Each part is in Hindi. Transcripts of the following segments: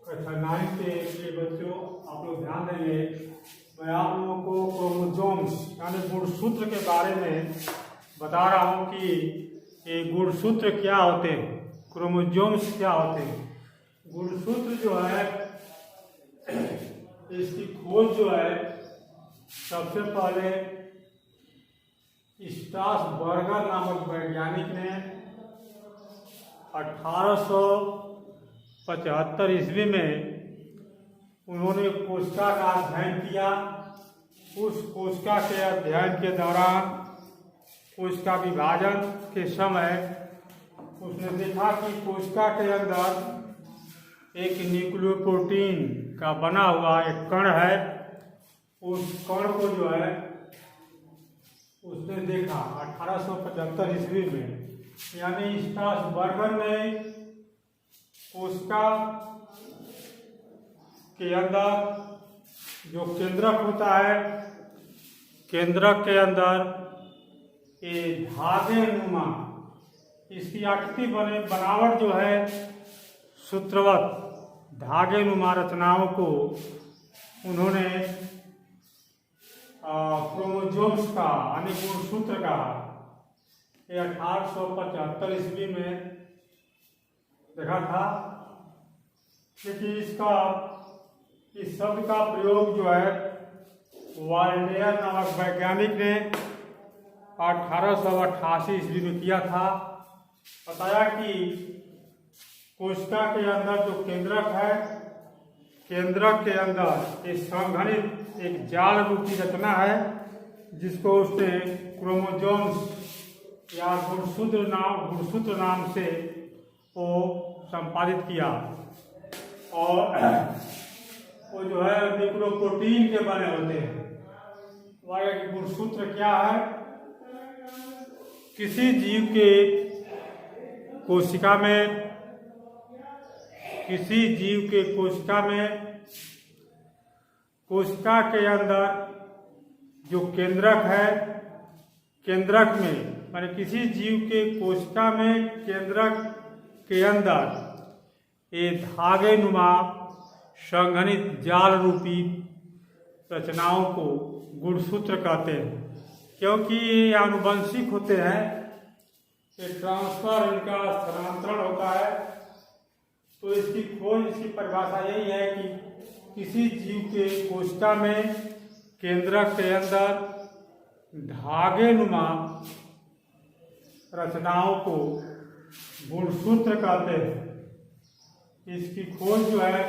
कक्षा 9 के लिए बच्चों आप लोग ध्यान देंगे। मैं आप लोगों को क्रोमोसोम्स यानी गुणसूत्र के बारे में बता रहा हूँ कि ये गुणसूत्र क्या होते हैं, क्रोमोसोम्स क्या होते हैं। गुणसूत्र जो है इसकी खोज जो है सबसे पहले स्ट्रासबर्गर नामक वैज्ञानिक ने 1875 ईस्वी में उन्होंने कोशिका का अध्ययन किया। उस कोशिका के अध्ययन के दौरान कोशिका विभाजन के समय उसने देखा कि कोशिका के अंदर एक न्यूक्लियोप्रोटीन का बना हुआ एक कण है। उस कण को जो है उसने देखा 1875 ईस्वी में, यानी स्ट्रासबर्गर ने कोशिका के अंदर जो केंद्रक होता है, केंद्रक के अंदर ये धागे नुमा इसकी आकृति बनावट जो है सूत्रवत धागे नुमा रचनाओं को उन्होंने क्रोमोसोम्स का यानी गुणसूत्र का 1875 ईस्वी में देखा था। क्योंकि इस शब्द का प्रयोग जो है वाल्डेयर नामक वैज्ञानिक ने 1888 ईस्वी में किया था। बताया कि कोशिका के अंदर जो केंद्रक है, केंद्रक के अंदर एक संघनित एक जाल रूपी रचना है जिसको उसने क्रोमोसोम्स या गुणसूत्र नाम से वो संपादित किया। और वो जो है न्यूक्लियोप्रोटीन के बने होते हैं। हमारे गुणसूत्र क्या है? किसी जीव के कोशिका में, किसी जीव के कोशिका में, कोशिका के अंदर जो केंद्रक है, केंद्रक में माने किसी जीव के कोशिका में केंद्रक के अंदर ये धागे नुमा संघनित जाल रूपी रचनाओं को गुणसूत्र कहते हैं। क्योंकि ये आनुवंशिक होते हैं, ये ट्रांसफर, इनका स्थानांतरण होता है। तो इसकी खोज, इसकी परिभाषा यही है कि किसी जीव के कोशिका में केंद्रक के अंदर धागे नुमा रचनाओं को गुणसूत्र कहते हैं। इसकी खोज जो है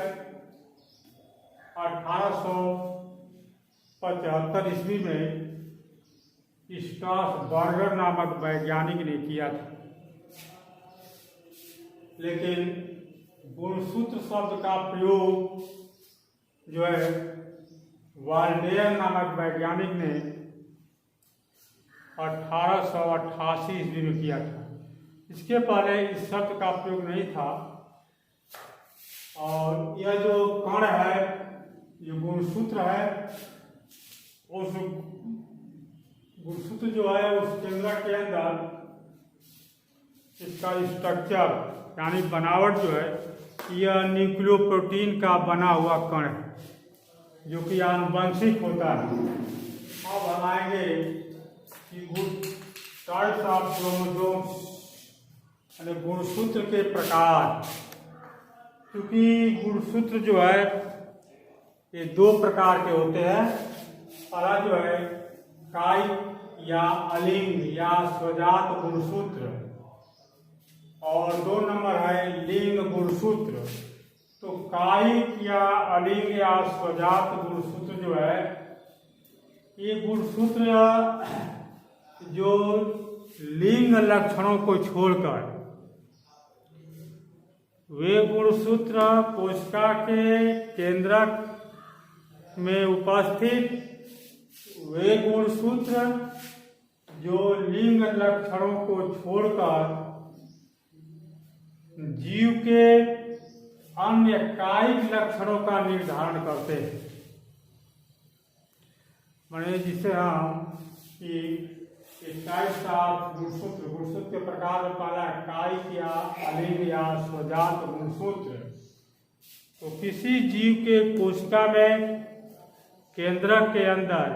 1875 ईस्वी में स्ट्रासबर्गर नामक वैज्ञानिक ने किया था। लेकिन गुणसूत्र शब्द का प्रयोग जो है वाल्डेयर नामक वैज्ञानिक ने 1888 ईस्वी में किया था। इसके पहले इस शब्द का प्रयोग नहीं था। और यह जो कण है, ये गुणसूत्र है, उस गुणसूत्र जो है उस केंद्रक के अंदर इसका स्ट्रक्चर यानी बनावट जो है यह न्यूक्लियोप्रोटीन का बना हुआ कण है जो कि आनुवंशिक होता है। अब हम आएंगे कि टाइप्स ऑफ क्रोमोसोम्स यानी गुणसूत्र के प्रकार। क्योंकि गुणसूत्र जो है ये दो प्रकार के होते हैं। पहला जो है कायिक या अलिंग या स्वजात गुणसूत्र, और 2 नंबर है लिंग गुणसूत्र। तो कायिक या अलिंग या स्वजात गुणसूत्र जो है ये गुणसूत्र जो लिंग लक्षणों को छोड़कर, वे गुणसूत्र कोशिका के केंद्रक में उपस्थित वे गुणसूत्र जो लिंग लक्षणों को छोड़कर जीव के अन्य कायिक लक्षणों का निर्धारण करते हैं। माने जिसे हम टाइप्स ऑफ गुणसूत्र के प्रकार में पहला कायिक या अलिंग या स्वजात गुणसूत्र। तो किसी जीव के कोशिका में केंद्रक के अंदर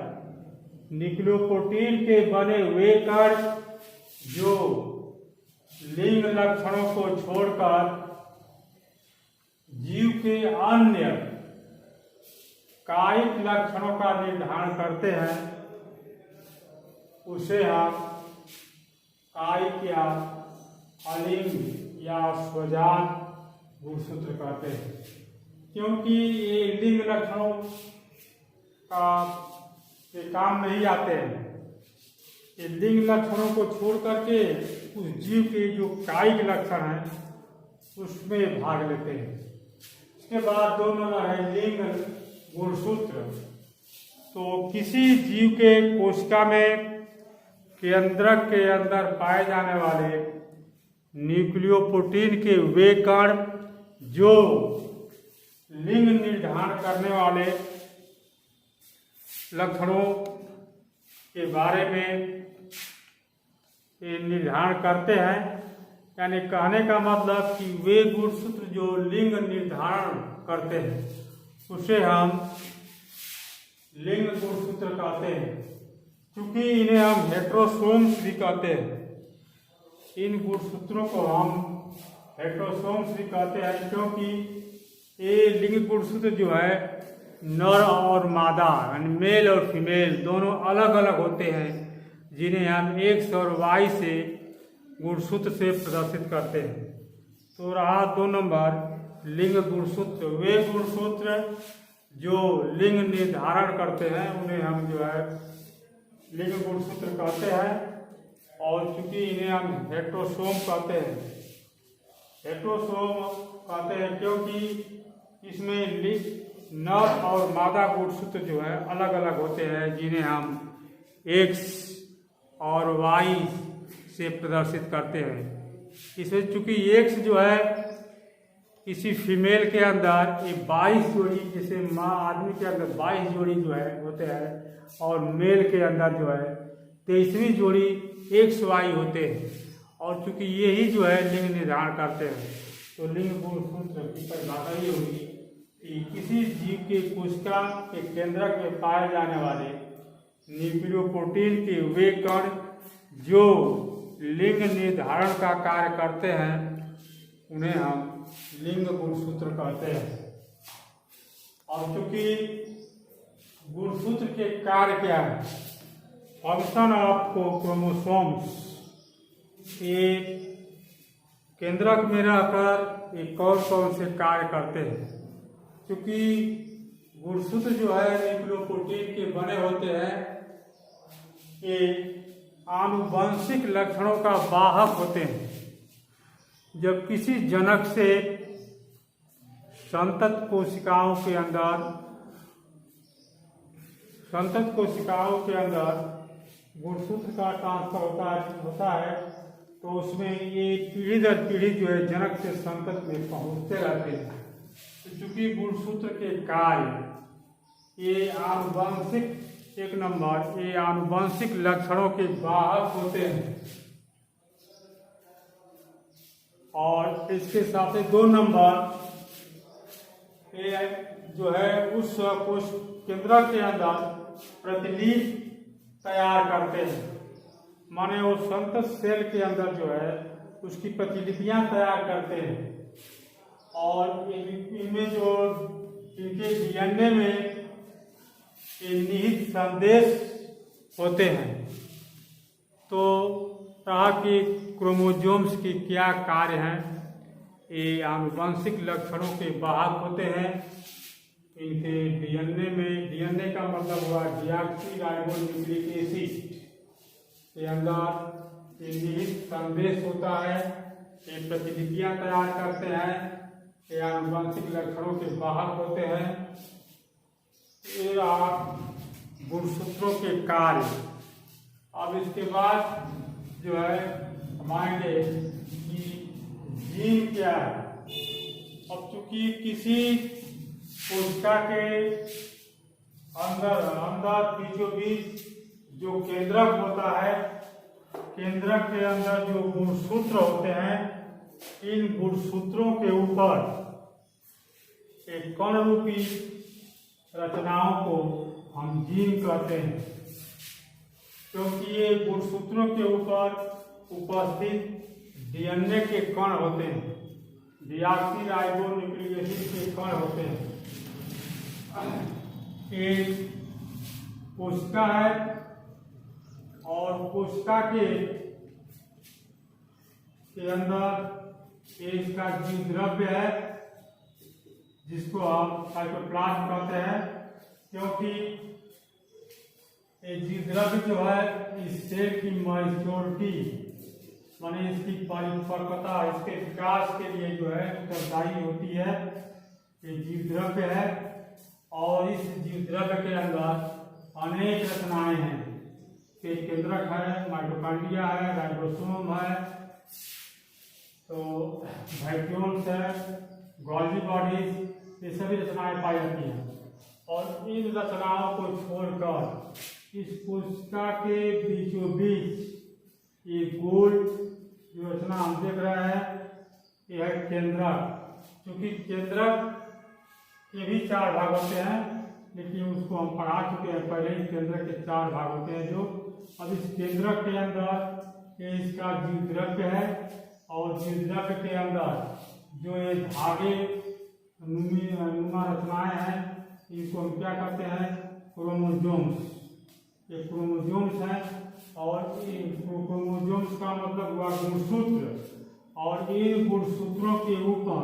न्यूक्लियोप्रोटीन के बने हुए कण जो लिंग लक्षणों को छोड़कर जीव के अन्य कायिक लक्षणों का निर्धारण करते हैं, उसे हम कायिक या अलिंग या स्वजान गुणसूत्र कहते हैं। क्योंकि ये लिंग लक्षणों का ये काम नहीं आते हैं, ये लिंग लक्षणों को छोड़ करके उस जीव के जो कायिक लक्षण हैं उसमें भाग लेते हैं। इसके बाद 2 नंबर है लिंग गुणसूत्र। तो किसी जीव के कोशिका में केंद्रक के अंदर पाए जाने वाले न्यूक्लियोप्रोटीन के वे कण जो लिंग निर्धारण करने वाले लक्षणों के बारे में ये निर्धारण करते हैं, यानी कहने का मतलब कि वे गुणसूत्र जो लिंग निर्धारण करते हैं उसे हम लिंग गुणसूत्र कहते हैं। क्योंकि इन्हें हम हेटेरोसोम्स भी कहते हैं, इन गुणसूत्रों को हम हेटेरोसोम्स भी कहते हैं क्योंकि ये लिंग गुणसूत्र जो है नर और मादा यानी मेल और फीमेल दोनों अलग अलग होते हैं, जिन्हें हम X और Y से गुणसूत्र से प्रदर्शित करते हैं। तो रहा 2 नंबर लिंग गुणसूत्र। वे गुणसूत्र जो लिंग निर्धारण करते हैं उन्हें हम जो है लिंग गुणसूत्र कहते हैं। और चूंकि इन्हें हम हेटेरोसोम कहते हैं, हेटेरोसोम कहते हैं क्योंकि इसमें नर और मादा गुणसूत्र जो है अलग अलग होते हैं, जिन्हें हम X और Y से प्रदर्शित करते हैं। इसमें चूंकि X जो है किसी फीमेल के अंदर ये 22 जोड़ी, जैसे माँ आदमी के अंदर 22 जोड़ी जो है होते हैं और मेल के अंदर जो है 23वीं जोड़ी XY होते हैं। और चूंकि यही जो है लिंग निर्धारण करते हैं, तो लिंग गुणसूत्र की परिभाषा ये होगी कि किसी जीव के कोशिका के केंद्रक में पाए जाने वाले न्यूक्लियोप्रोटीन के वे कण जो लिंग निर्धारण का कार्य करते हैं उन्हें हम लिंग गुणसूत्र कहते हैं। और चूंकि गुणसूत्र के कार्य क्या है, फंक्शन ऑफ क्रोमोसोम्स, ये केंद्रक में रहकर ये कौन कौन से कार्य करते हैं। क्योंकि गुणसूत्र जो है न्यूक्लियोप्रोटीन के बने होते हैं, ये आनुवंशिक लक्षणों का वाहक होते हैं। जब किसी जनक से संतत कोशिकाओं के अंदर गुणसूत्र का ट्रांसफर होता है तो उसमें ये पीढ़ी दर पीढ़ी जो है जनक से संतत में पहुंचते रहते हैं। तो चूंकि गुणसूत्र के कार्य ये आनुवंशिक, 1 नंबर ये आनुवंशिक लक्षणों के वाहक होते हैं। और इसके साथ ही 2 नंबर ये जो है उस कोश केंद्रक के अंदर प्रतिलिपि तैयार करते हैं, माने वो संतत सेल के अंदर जो है उसकी प्रतिलिपियां तैयार करते हैं। और इनमें जो इनके डीएनए में निहित संदेश होते हैं। तो कहा कि क्रोमोसोम्स की क्या कार्य हैं, ये आनुवंशिक लक्षणों के वाहक होते हैं। इनके डीएनए में, डीएनए का मतलब हुआ डीऑक्सीराइबोन्यूक्लिक एसिड के अंदर निहित संदेश होता है, ये प्रतिलिपियां तैयार करते हैं, ये आनुवंशिक लक्षणों के वाहक होते हैं। ये गुणसूत्रों के कार्य। अब इसके बाद जो है हम आएंगे कि जीन क्या है। अब चूंकि किसी कोशिका के अंदर बीचों बीच जो केंद्रक होता है, केंद्रक के अंदर जो गुणसूत्र होते हैं, इन गुणसूत्रों के ऊपर एक कण रूपी रचनाओं को हम जीन कहते हैं, क्योंकि ये गुणसूत्रों के ऊपर उपस्थित डीएनए के कण होते हैं, डीऑक्सीराइबोन्यूक्लिक एसिड के कण होते हैं। एक कोशिका है और कोशिका के अंदर इसका जीव द्रव्य है जिसको हम साइटोप्लाज्म कहते हैं, क्योंकि ये जीव द्रव्य जो है इस सेल की मैच्योरिटी माने इसकी परिपक्वता, इसके विकास के लिए जो है उत्तरदायी होती है, ये जीव द्रव्य है। और इस जीव द्रव्य के अंदर अनेक रचनाएं हैं, केंद्रक है, माइटोकॉन्ड्रिया है, राइबोसोम है, तो वैक्यूल्स है, गोल्गी बॉडीज, ये सभी रचनाएं पाई जाती हैं। और इन रचनाओं को छोड़कर इस कोशिका के बीचों बीच ये गोल जो रचना हम देख रहे हैं यह है केंद्रक। क्योंकि केंद्रक के भी 4 भाग होते हैं, लेकिन उसको हम पढ़ा चुके हैं पहले ही। केंद्रक के 4 भाग होते हैं जो अब इस केंद्रक के अंदर ये इसका जीव द्रव्य है, और जीव द्रव्य के अंदर जो ये धागे नुमा रचनाएं हैं इनको हम क्या कहते हैं, क्रोमोसोम्स। ये क्रोमोसोम्स हैं, और क्रोमोसोम्स का मतलब हुआ गुणसूत्र, और इन गुणसूत्रों के ऊपर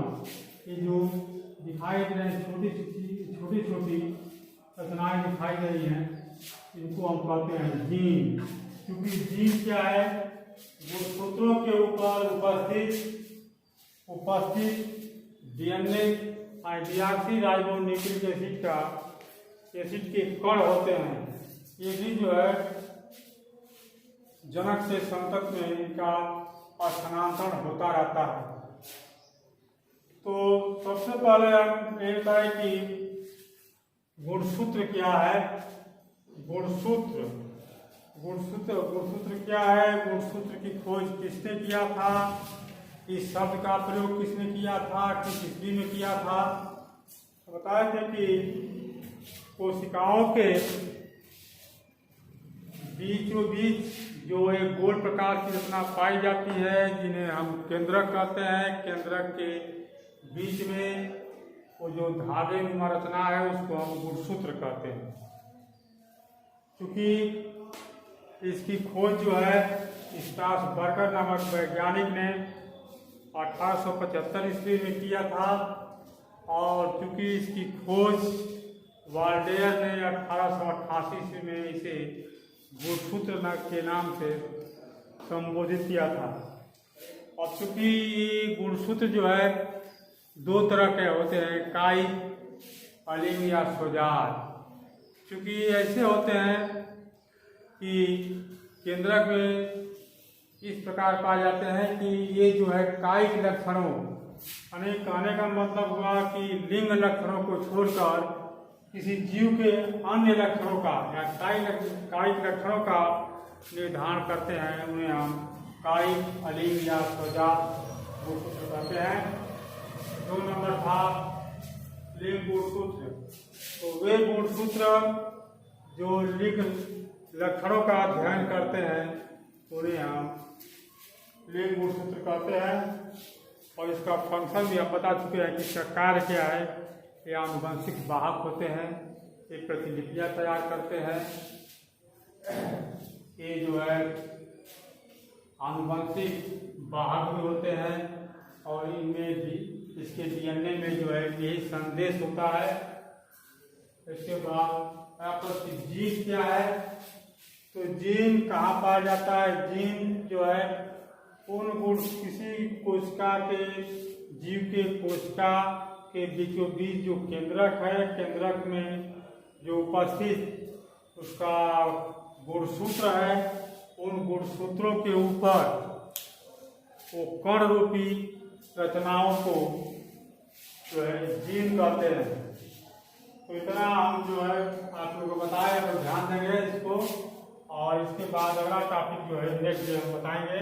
ये जो दिखाई दे रहे हैं छोटी छोटी रचनाएं दिखाई दे रही हैं, इनको हम कहते हैं जीन। क्योंकि जीन क्या है, गुणसूत्रों के ऊपर उपस्थित डीएनए डीऑक्सीराइबोन्यूक्लिक एसिड के कण होते हैं। ये भी जो है जनक से संतक में इनका स्थानांतरण होता रहता है। तो सबसे पहले हम ये बताएं कि गुणसूत्र क्या है। गुणसूत्र क्या है, गुणसूत्र की खोज किसने किया था, इस शब्द का प्रयोग किसने किया था, किस ईस्वी में किया था। तो बताए थे कि कोशिकाओं के बीचों बीच जो एक गोल प्रकार की रचना पाई जाती है जिन्हें हम केंद्रक कहते हैं, केंद्रक के बीच में वो जो धागे नुमा रचना है उसको हम गुणसूत्र कहते हैं। क्योंकि इसकी खोज जो है स्टास बर्गर नामक वैज्ञानिक ने 1875 ईस्वी में किया था, और चूंकि इसकी खोज वाल्डेयर ने 1888 ईस्वी में इसे गुणसूत्र के नाम से संबोधित किया था। और चूंकि ये गुणसूत्र जो है 2 तरह के होते हैं, काई, अलिंग या सोजात। चूंकि ऐसे होते हैं कि केंद्रक में इस प्रकार पाए जाते हैं कि ये जो है कायिक लक्षणों, कहने का मतलब हुआ कि लिंग लक्षणों को छोड़कर किसी जीव के अन्य लक्षणों का या कायिक लक्षणों का निर्धारण करते हैं, उन्हें हम कायिक, अलिंग या सोजात गुणसूत्र कहते हैं। 2 नंबर था लिंग गुणसूत्र। तो वे गुणसूत्र जो लिंग लक्षणों का अध्ययन करते हैं उन्हें हम लिंग गुणसूत्र कहते हैं। और इसका फंक्शन भी हम बता चुके हैं कि इसका कार्य क्या है। ये आनुवंशिक वाहक होते हैं, ये प्रतिलिपियां तैयार करते हैं, ये जो है आनुवंशिक वाहक भी होते हैं, और इनमें भी इसके डीएनए में जो है यही संदेश होता है। इसके बाद आपस जीन क्या है, तो जीन कहाँ पाया जाता है। जीन जो है उन गुण किसी कोशिका के जीव के कोशिका के बीचों बीच जो केंद्रक है, केंद्रक में जो उपस्थित उसका गुणसूत्र है, उन गुणसूत्रों के ऊपर वो कण रूपी रचनाओं को जो है जीन कहते हैं। तो इतना हम जो है आप लोगों को बताए, तो ध्यान देंगे इसको। और इसके बाद अगला टॉपिक जो है नेक्स्ट डे हम बताएंगे।